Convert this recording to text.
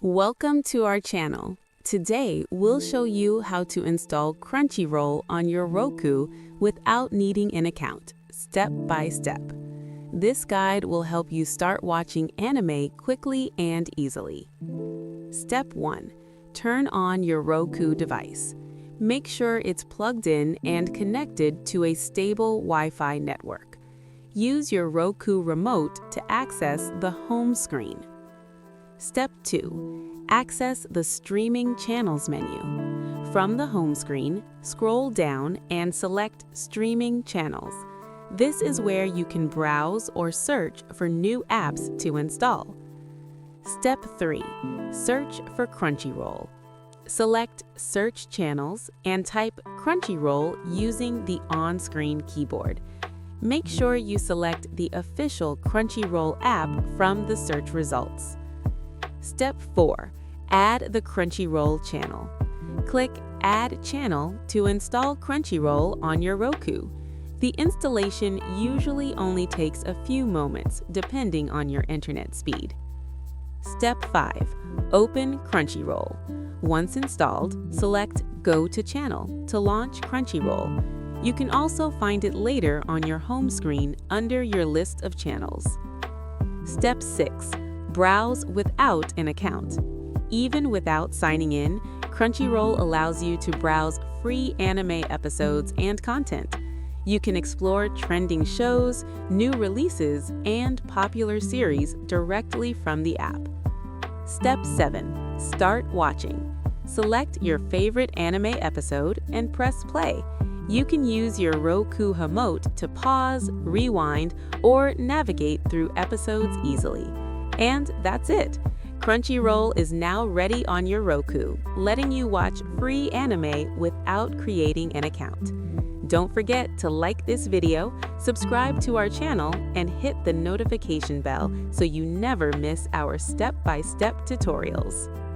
Welcome to our channel. Today, we'll show you how to install Crunchyroll on your Roku without needing an account, step by step. This guide will help you start watching anime quickly and easily. Step 1. Turn on your Roku device. Make sure it's plugged in and connected to a stable Wi-Fi network. Use your Roku remote to access the home screen. Step 2. Access the Streaming Channels menu. From the home screen, scroll down and select Streaming Channels. This is where you can browse or search for new apps to install. Step 3. Search for Crunchyroll. Select Search Channels and type Crunchyroll using the on-screen keyboard. Make sure you select the official Crunchyroll app from the search results. Step 4. Add the Crunchyroll channel. Click Add Channel to install Crunchyroll on your Roku. The installation usually only takes a few moments depending on your internet speed. Step 5. Open Crunchyroll. Once installed, select Go to Channel to launch Crunchyroll. You can also find it later on your home screen under your list of channels. Step 6. Browse without an account. Even without signing in, Crunchyroll allows you to browse free anime episodes and content. You can explore trending shows, new releases, and popular series directly from the app. Step 7. Start watching. Select your favorite anime episode and press play. You can use your Roku remote to pause, rewind, or navigate through episodes easily. And that's it! Crunchyroll is now ready on your Roku, letting you watch free anime without creating an account. Don't forget to like this video, subscribe to our channel, and hit the notification bell so you never miss our step-by-step tutorials.